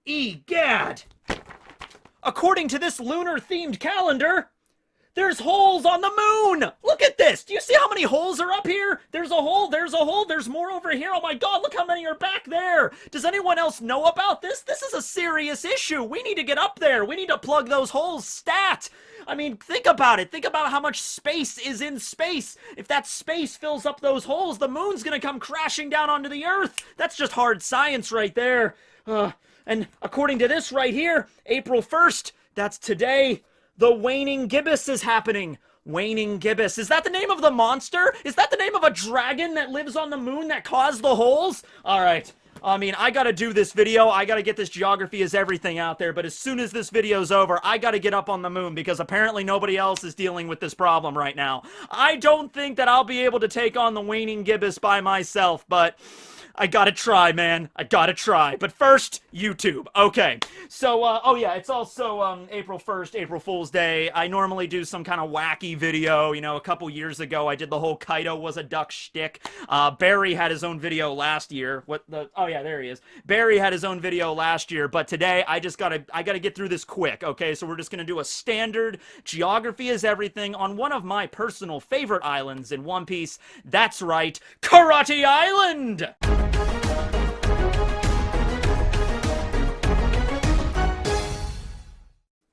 Egad! According to this lunar-themed calendar, there's holes on the moon! Look at this! Do you see how many holes are up here? There's a hole, there's more over here. Oh my god, look how many are back there! Does anyone else know about this? This is a serious issue. We need to get up there. We need to plug those holes stat. I mean, think about it. Think about how much space is in space. If that space fills up those holes, the moon's gonna come crashing down onto the Earth. That's just hard science right there. And according to this right here, April 1st, that's today, the waning gibbous is happening. Waning gibbous. Is that the name of the monster? Is that the name of a dragon that lives on the moon that caused the holes? All right. I mean, I gotta do this video. I gotta get this geography is everything out there. But as soon as this video's over, I gotta get up on the moon because apparently nobody else is dealing with this problem right now. I don't think that I'll be able to take on the waning gibbous by myself, but I gotta try, man. I gotta try. But first, YouTube. Okay. So, oh yeah, it's also, April 1st, April Fool's Day. I normally do some kind of wacky video. You know, a couple years ago, I did the whole Kaido was a duck shtick. Barry had his own video last year. Oh yeah, there he is. Barry had his own video last year, but today, I gotta get through this quick, okay? So we're just gonna do a standard geography is everything on one of my personal favorite islands in One Piece. That's right, Karate Island!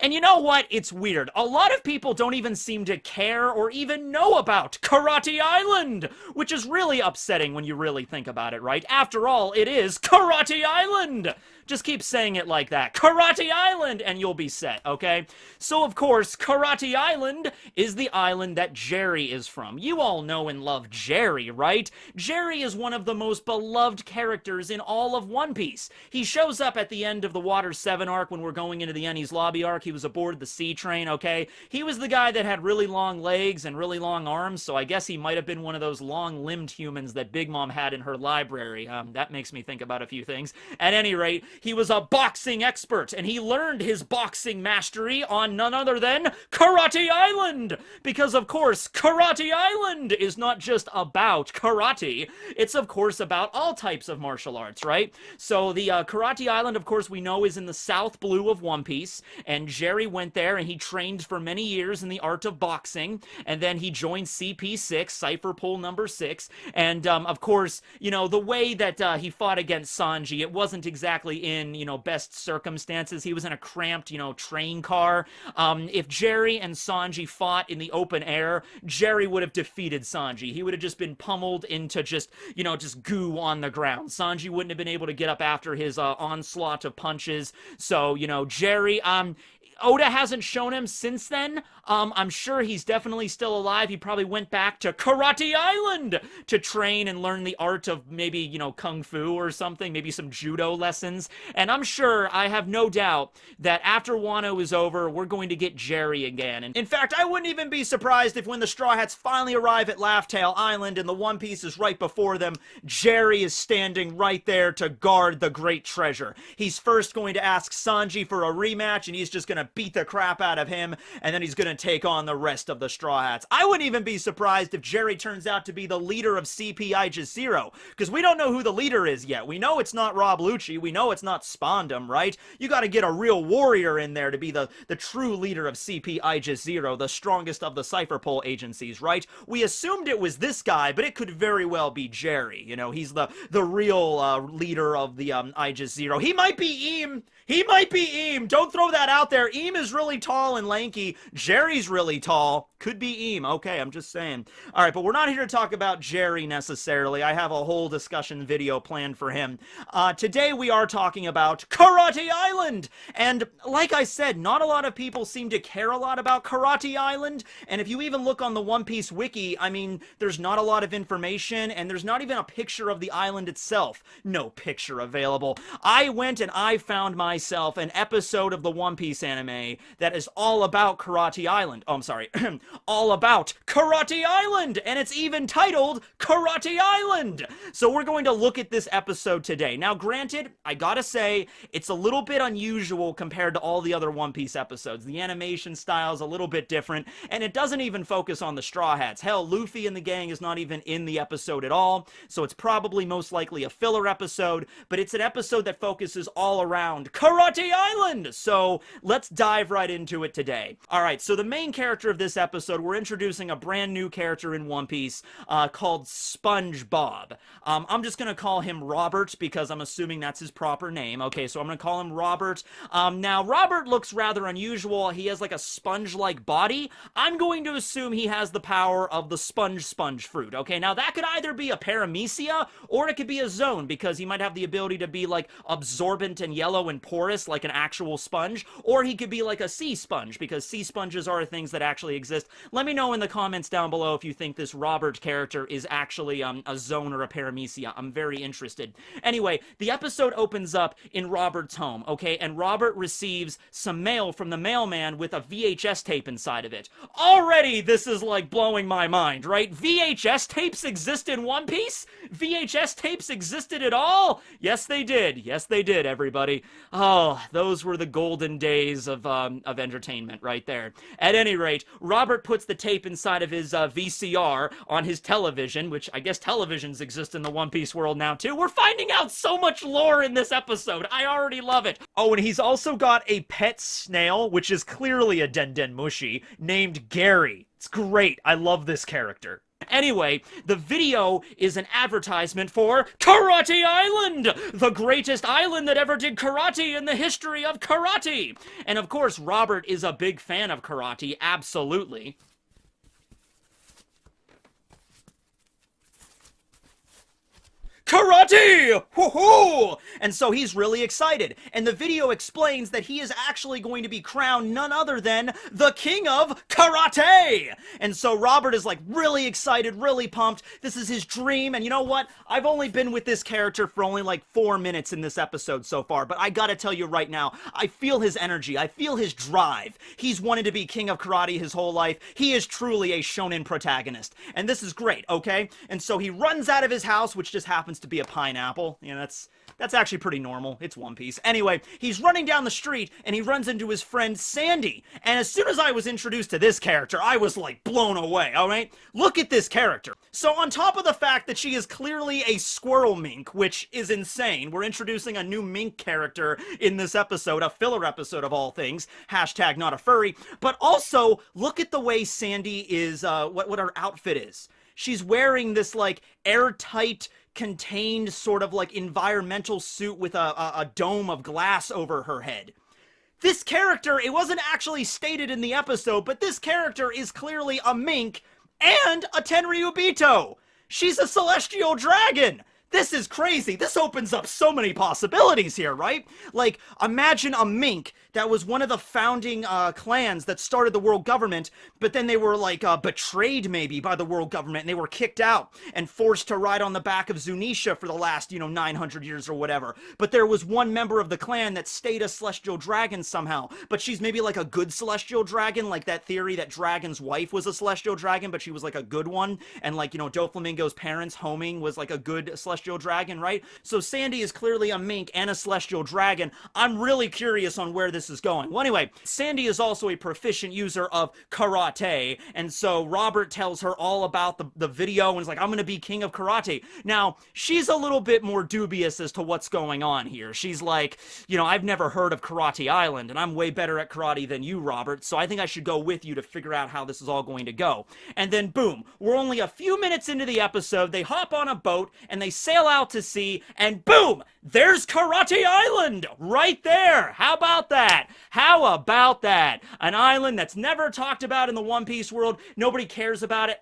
And you know what? It's weird. A lot of people don't even seem to care or even know about Karate Island, which is really upsetting when you really think about it, right? After all, it is Karate Island! Just keep saying it like that. Karate Island! And you'll be set, okay? So, of course, Karate Island is the island that Jerry is from. You all know and love Jerry, right? Jerry is one of the most beloved characters in all of One Piece. He shows up at the end of the Water 7 arc when we're going into the Enies Lobby arc. He was aboard the sea train, okay? He was the guy that had really long legs and really long arms, so I guess he might have been one of those long-limbed humans that Big Mom had in her library. That makes me think about a few things. At any rate, he was a boxing expert, and he learned his boxing mastery on none other than Karate Island! Because, of course, Karate Island is not just about karate. It's, of course, about all types of martial arts, right? So the Karate Island, of course, we know is in the South Blue of One Piece, and Jerry went there, and he trained for many years in the art of boxing, and then he joined CP6, Cypher Pool number 6, and, of course, you know, the way that he fought against Sanji, it wasn't exactly in, you know, best circumstances. He was in a cramped, you know, train car. If Jerry and Sanji fought in the open air, Jerry would have defeated Sanji. He would have just been pummeled into just, you know, just goo on the ground. Sanji wouldn't have been able to get up after his onslaught of punches. So, you know, Jerry, Oda hasn't shown him since then. I'm sure he's definitely still alive. He probably went back to Karate Island to train and learn the art of maybe, you know, Kung Fu or something, maybe some judo lessons. And I'm sure, I have no doubt, that after Wano is over, we're going to get Jerry again. And in fact, I wouldn't even be surprised if when the Straw Hats finally arrive at Laugh Tale Island and the One Piece is right before them, Jerry is standing right there to guard the great treasure. He's first going to ask Sanji for a rematch, and he's just going to beat the crap out of him, and then he's gonna take on the rest of the Straw Hats. I wouldn't even be surprised if Jerry turns out to be the leader of CPI Jazero, because we don't know who the leader is yet. We know it's not Rob Lucci, we know it's not Spondum, right? You gotta get a real warrior in there to be the true leader of CPI Jazero, the strongest of the Cypherpole agencies, right? We assumed it was this guy, but it could very well be Jerry. You know, he's the real leader of the I Jazero. He might be Eam! He might be Eam! Don't throw that out there! Eam is really tall and lanky. Jerry's really tall. Could be Eam. Okay, I'm just saying. Alright, but we're not here to talk about Jerry necessarily. I have a whole discussion video planned for him. Today we are talking about Karate Island! And like I said, not a lot of people seem to care a lot about Karate Island. And if you even look on the One Piece wiki, I mean, there's not a lot of information, and there's not even a picture of the island itself. No picture available. I went and I found myself an episode of the One Piece anime anime that is all about Karate Island. Oh, I'm sorry. All about Karate Island! And it's even titled Karate Island! So we're going to look at this episode today. Now, granted, I gotta say, it's a little bit unusual compared to all the other One Piece episodes. The animation style is a little bit different, and it doesn't even focus on the Straw Hats. Hell, Luffy and the gang is not even in the episode at all, so it's probably most likely a filler episode, but it's an episode that focuses all around Karate Island! So let's dive right into it today. Alright, so the main character of this episode, we're introducing a brand new character in One Piece called SpongeBob. I'm just gonna call him Robert because I'm assuming that's his proper name. Okay, so I'm gonna call him Robert. Now, Robert looks rather unusual. He has like a sponge-like body. I'm going to assume he has the power of the sponge fruit. Okay, now that could either be a paramecia or it could be a zone because he might have the ability to be like absorbent and yellow and porous like an actual sponge, or he could be like a sea sponge because sea sponges are things that actually exist. Let me know in the comments down below if you think this Robert character is actually a zone or a paramecia. I'm very interested. Anyway, the episode opens up in Robert's home, okay, and Robert receives some mail from the mailman with a VHS tape inside of it. Already, this is like blowing my mind, right? VHS tapes exist in One Piece? VHS tapes existed at all? Yes, they did. Yes, they did, everybody. Oh, those were the golden days of entertainment right there. At any rate, Robert puts the tape inside of his VCR on his television, which I guess televisions exist in the One Piece world now too. We're finding out so much lore in this episode. I already love it. Oh, and he's also got a pet snail, which is clearly a Den Mushi, named Gary. It's great. I love this character. Anyway, the video is an advertisement for Karate Island! The greatest island that ever did karate in the history of karate! And of course, Robert is a big fan of karate, absolutely. Karate! Woohoo! And so he's really excited. And the video explains that he is actually going to be crowned none other than the King of Karate! And so Robert is like really excited, really pumped. This is his dream. And you know what? I've only been with this character for only like 4 minutes in this episode so far. But I gotta tell you right now, I feel his energy. I feel his drive. He's wanted to be King of Karate his whole life. He is truly a shonen protagonist. And this is great, okay? And so he runs out of his house, which just happens to be a pineapple. You know, that's actually pretty normal. It's One Piece. Anyway, he's running down the street and he runs into his friend Sandy. And as soon as I was introduced to this character, I was like blown away, alright? Look at this character. So on top of the fact that she is clearly a squirrel mink, which is insane, we're introducing a new mink character in this episode, a filler episode of all things, hashtag not a furry, but also look at the way Sandy is, what her outfit is. She's wearing this like airtight, contained sort of like environmental suit with a dome of glass over her head. This character, it wasn't actually stated in the episode, but this character is clearly a mink and a Tenryubito. She's a celestial dragon. This is crazy. This opens up so many possibilities here, right? Like, imagine a mink that was one of the founding clans that started the world government, but then they were, like, betrayed, maybe, by the world government, and they were kicked out and forced to ride on the back of Zunisha for the last, 900 years or whatever. But there was one member of the clan that stayed a celestial dragon somehow, but she's maybe, like, a good celestial dragon, like that theory that Dragon's wife was a celestial dragon, but she was, like, a good one, and, like, Doflamingo's parents, Homing, was, like, a good celestial dragon, right? So Sandy is clearly a mink and a celestial dragon. I'm really curious on where this is going. Well, anyway, Sandy is also a proficient user of karate, and so Robert tells her all about the video and is like, I'm gonna be king of karate. Now, she's a little bit more dubious as to what's going on here. She's like, I've never heard of Karate Island, and I'm way better at karate than you, Robert, so I think I should go with you to figure out how this is all going to go. And then, boom, we're only a few minutes into the episode, they hop on a boat, and they sail out to sea, and boom! There's Karate Island! Right there! How about that? How about that? An island that's never talked about in the One Piece world. Nobody cares about it.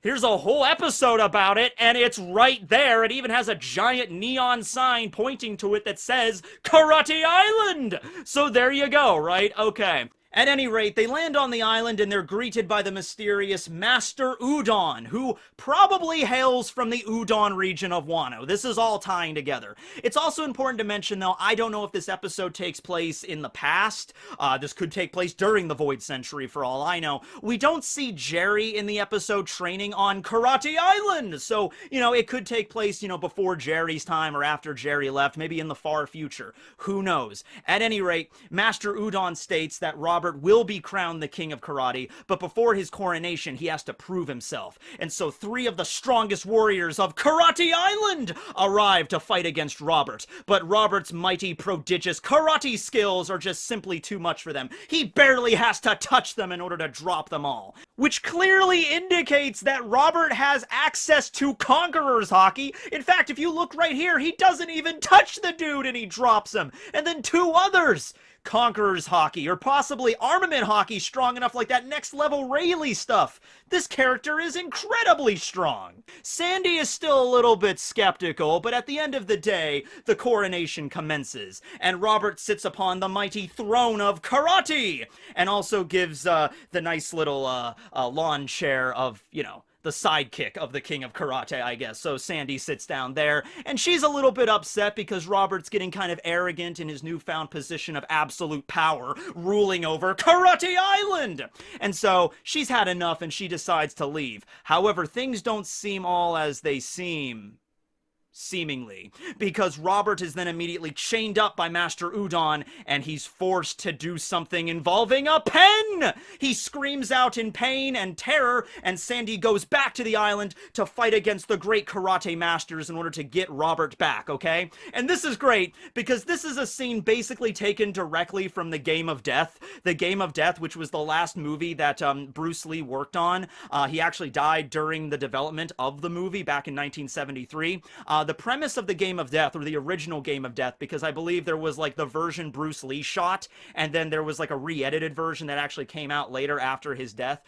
Here's a whole episode about it, and it's right there. It even has a giant neon sign pointing to it that says Karate Island! So there you go, right? Okay. At any rate, they land on the island and they're greeted by the mysterious Master Udon, who probably hails from the Udon region of Wano. This is all tying together. It's also important to mention, though, I don't know if this episode takes place in the past. This could take place during the Void Century, for all I know. We don't see Jerry in the episode training on Karate Island, so, it could take place, before Jerry's time or after Jerry left, maybe in the far future. Who knows? At any rate, Master Udon states that Robert will be crowned the king of karate, but before his coronation, he has to prove himself. And so 3 of the strongest warriors of Karate Island arrive to fight against Robert. But Robert's mighty, prodigious karate skills are just simply too much for them. He barely has to touch them in order to drop them all. Which clearly indicates that Robert has access to conquerors Haki. In fact, if you look right here, he doesn't even touch the dude and he drops him. And then 2 others. Conquerors Haki, or possibly Armament Haki strong enough like that next level Rayleigh stuff. This character is incredibly strong. Sandy is still a little bit skeptical, but at the end of the day, the coronation commences, and Robert sits upon the mighty throne of karate, and also gives the nice little lawn chair of, the sidekick of the king of karate, I guess. So Sandy sits down there, and she's a little bit upset because Robert's getting kind of arrogant in his newfound position of absolute power, ruling over Karate Island! And so she's had enough and she decides to leave. However, things don't seem all as they seem. Seemingly, because Robert is then immediately chained up by Master Udon, and he's forced to do something involving a pen! He screams out in pain and terror, and Sandy goes back to the island to fight against the great karate masters in order to get Robert back, okay? And this is great, because this is a scene basically taken directly from The Game of Death. The Game of Death, which was the last movie that Bruce Lee worked on. He actually died during the development of the movie back in 1973. The premise of The Game of Death, or the original Game of Death, because I believe there was like the version Bruce Lee shot, and then there was like a re-edited version that actually came out later after his death.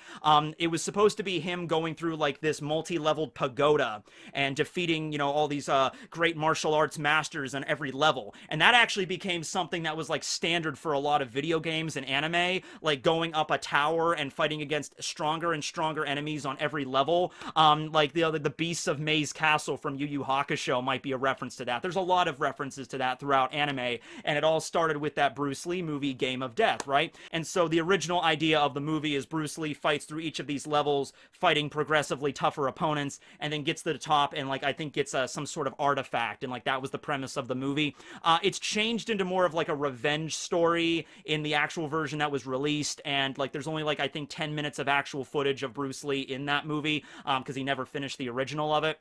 It was supposed to be him going through like this multi-leveled pagoda and defeating, all these great martial arts masters on every level. And that actually became something that was like standard for a lot of video games and anime, like going up a tower and fighting against stronger and stronger enemies on every level. Like the Beasts of Maze Castle from Yu Yu Hakusho might be a reference to that. There's a lot of references to that throughout anime, and it all started with that Bruce Lee movie, Game of Death, right? And so the original idea of the movie is Bruce Lee fights through each of these levels, fighting progressively tougher opponents, and then gets to the top and, like, I think gets some sort of artifact, and, like, that was the premise of the movie. It's changed into more of, like, a revenge story in the actual version that was released, and, like, there's only, like, I think 10 minutes of actual footage of Bruce Lee in that movie, because he never finished the original of it.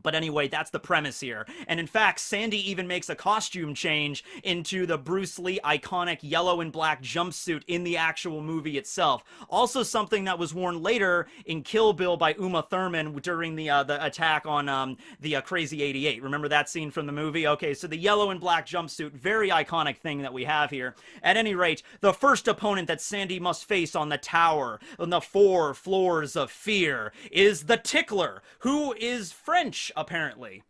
But anyway, that's the premise here. And in fact, Sandy even makes a costume change into the Bruce Lee iconic yellow and black jumpsuit in the actual movie itself. Also something that was worn later in Kill Bill by Uma Thurman during the attack on the Crazy 88. Remember that scene from the movie? Okay, so the yellow and black jumpsuit, very iconic thing that we have here. At any rate, the first opponent that Sandy must face on the tower, on the 4 floors of fear, is the Tickler, who is French, apparently.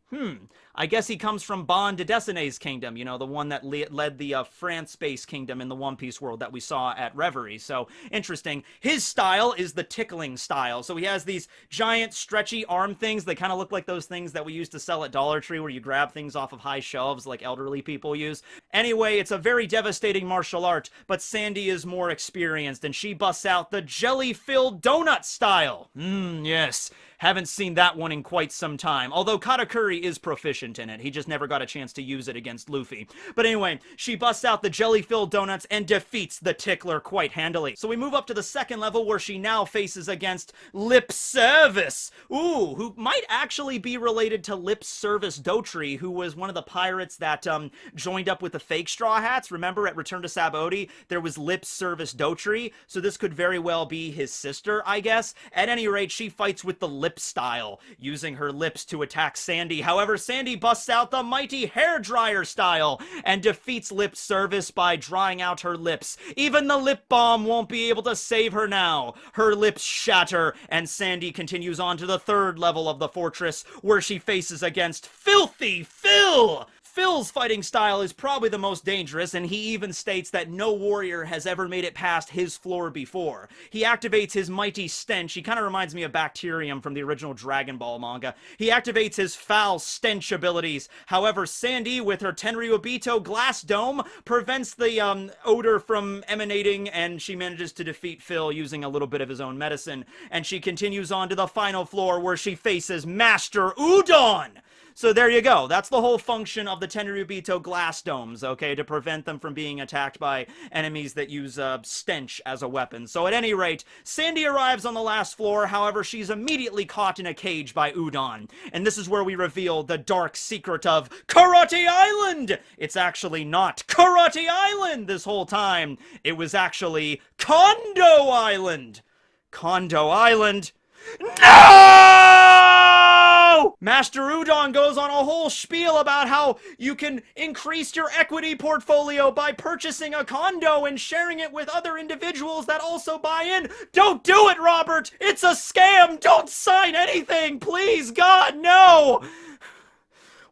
I guess he comes from Ban de Dessiné's kingdom, the one that led the France-based kingdom in the One Piece world that we saw at Reverie. So, interesting. His style is the tickling style. So he has these giant, stretchy arm things. They kind of look like those things that we used to sell at Dollar Tree where you grab things off of high shelves like elderly people use. Anyway, it's a very devastating martial art, but Sandy is more experienced, and she busts out the jelly-filled donut style. Yes. Haven't seen that one in quite some time. Although Katakuri is proficient in it. He just never got a chance to use it against Luffy. But anyway, she busts out the jelly-filled donuts and defeats the Tickler quite handily. So we move up to the second level where she now faces against Lip Service. Ooh, who might actually be related to Lip Service Dotri, who was one of the pirates that joined up with the fake Straw Hats. Remember at Return to Sabaody, there was Lip Service Dotri. So this could very well be his sister, I guess. At any rate, she fights with the lip style, using her lips to attack Sandy. However, Sandy busts out the mighty hairdryer style and defeats Lip Service by drying out her lips. Even the lip balm won't be able to save her now. Her lips shatter, and Sandy continues on to the third level of the fortress, where she faces against Filthy Phil! Phil's fighting style is probably the most dangerous, and he even states that no warrior has ever made it past his floor before. He activates his mighty stench. He kind of reminds me of Bacterium from the original Dragon Ball manga. He activates his foul stench abilities. However, Sandy, with her Tenryubito glass dome, prevents the odor from emanating, and she manages to defeat Phil using a little bit of his own medicine. And she continues on to the final floor where she faces Master Udon! So there you go. That's the whole function of the Tenryubito glass domes, okay, to prevent them from being attacked by enemies that use stench as a weapon. So at any rate, Sandy arrives on the last floor. However, she's immediately caught in a cage by Udon. And this is where we reveal the dark secret of Karate Island! It's actually not Karate Island this whole time. It was actually Kondo Island! Kondo Island? No! Master Udon goes on a whole spiel about how you can increase your equity portfolio by purchasing a condo and sharing it with other individuals that also buy in. Don't do it, Robert! It's a scam! Don't sign anything! Please, God, no!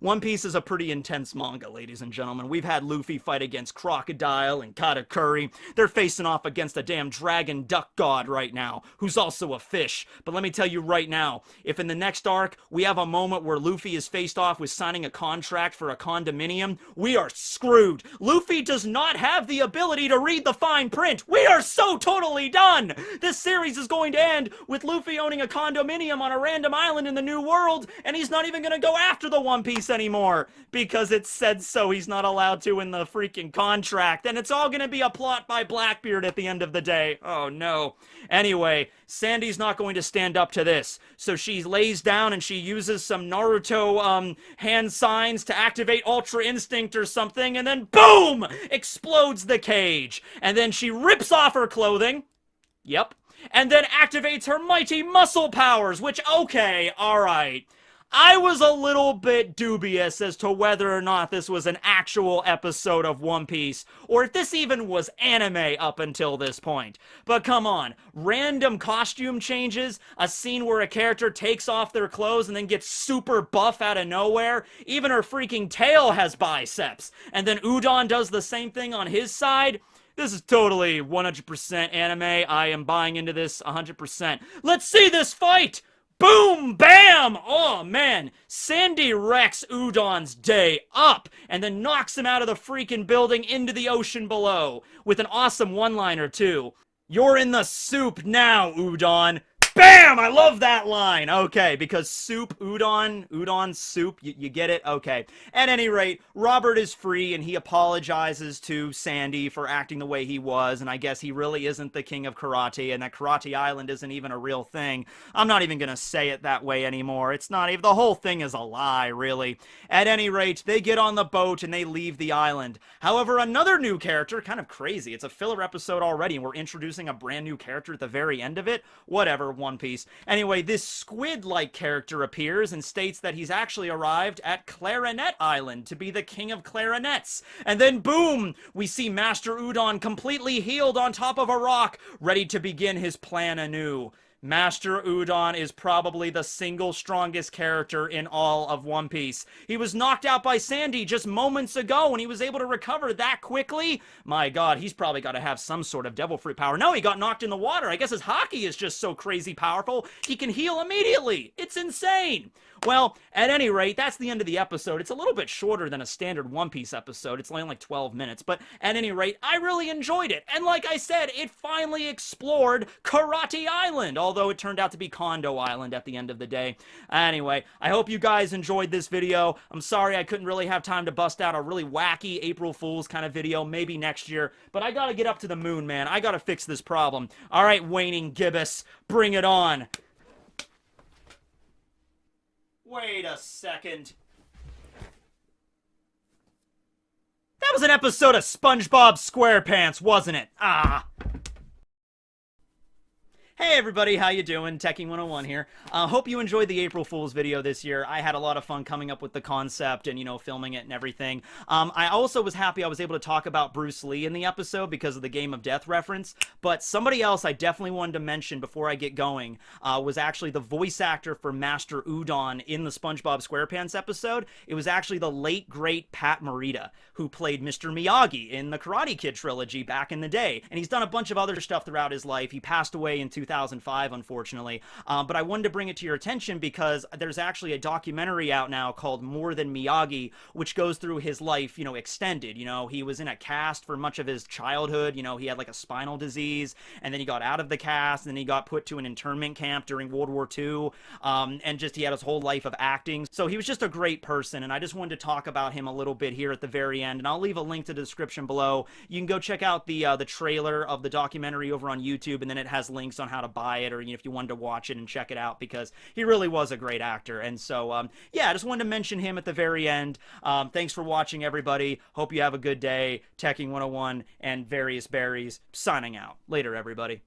One Piece is a pretty intense manga, ladies and gentlemen. We've had Luffy fight against Crocodile and Katakuri. They're facing off against a damn dragon duck god right now, who's also a fish. But let me tell you right now, if in the next arc we have a moment where Luffy is faced off with signing a contract for a condominium, we are screwed. Luffy does not have the ability to read the fine print. We are so totally done! This series is going to end with Luffy owning a condominium on a random island in the New World, and he's not even gonna go after the One Piece anymore because it said so. He's not allowed to in the freaking contract, and it's all gonna be a plot by Blackbeard at the end of the day. Oh no. Anyway, Sandy's not going to stand up to this, so she lays down and she uses some Naruto hand signs to activate Ultra Instinct or something, and then boom, explodes the cage, and then she rips off her clothing. Yep. And then activates her mighty muscle powers, which, okay, alright. I was a little bit dubious as to whether or not this was an actual episode of One Piece, or if this even was anime up until this point. But come on, random costume changes, a scene where a character takes off their clothes and then gets super buff out of nowhere, even her freaking tail has biceps, and then Udon does the same thing on his side. This is totally 100% anime. I am buying into this 100%. Let's see this fight! Boom! Bam! Oh, man. Sandy wrecks Udon's day up and then knocks him out of the freaking building into the ocean below with an awesome one-liner, too. You're in the soup now, Udon. Bam! I love that line! Okay, because soup, udon, soup, you get it? Okay. At any rate, Robert is free and he apologizes to Sandy for acting the way he was, and I guess he really isn't the king of karate, and that Karate Island isn't even a real thing. I'm not even gonna say it that way anymore. It's not even, the whole thing is a lie, really. At any rate, they get on the boat and they leave the island. However, another new character, kind of crazy, it's a filler episode already, and we're introducing a brand new character at the very end of it. Whatever, One Piece. Anyway, this squid-like character appears and states that he's actually arrived at Clarinet Island to be the king of clarinets. And then boom, we see Master Udon completely healed on top of a rock, ready to begin his plan anew. Master Udon is probably the single strongest character in all of One Piece. He was knocked out by Sandy just moments ago and he was able to recover that quickly. My god, he's probably got to have some sort of devil fruit power. No, he got knocked in the water. I guess his Haki is just so crazy powerful, he can heal immediately. It's insane. Well, at any rate, that's the end of the episode. It's a little bit shorter than a standard One Piece episode. It's only like 12 minutes, but at any rate, I really enjoyed it. And like I said, it finally explored Karate Island, although it turned out to be Kondo Island at the end of the day. Anyway, I hope you guys enjoyed this video. I'm sorry I couldn't really have time to bust out a really wacky April Fool's kind of video, maybe next year, but I gotta get up to the moon, man. I gotta fix this problem. All right, waning gibbous, bring it on. Wait a second. That was an episode of SpongeBob SquarePants, wasn't it? Ah. Hey everybody, how you doing? Tekking101 here. Hope you enjoyed the April Fool's video this year. I had a lot of fun coming up with the concept and, filming it and everything. I also was happy I was able to talk about Bruce Lee in the episode because of the Game of Death reference, but somebody else I definitely wanted to mention before I get going was actually the voice actor for Master Udon in the SpongeBob SquarePants episode. It was actually the late, great Pat Morita, who played Mr. Miyagi in the Karate Kid trilogy back in the day, and he's done a bunch of other stuff throughout his life. He passed away in 2005, unfortunately. But I wanted to bring it to your attention because there's actually a documentary out now called More Than Miyagi, which goes through his life, extended. He was in a cast for much of his childhood. He had like a spinal disease, and then he got out of the cast, and then he got put to an internment camp during World War II, and just he had his whole life of acting. So he was just a great person, and I just wanted to talk about him a little bit here at the very end, and I'll leave a link to the description below. You can go check out the trailer of the documentary over on YouTube, and then it has links on how to buy it, or if you wanted to watch it and check it out, because he really was a great actor. And so yeah, I just wanted to mention him at the very end. Thanks for watching, everybody. Hope you have a good day. Tekking101 and Various Berries signing out. Later, everybody.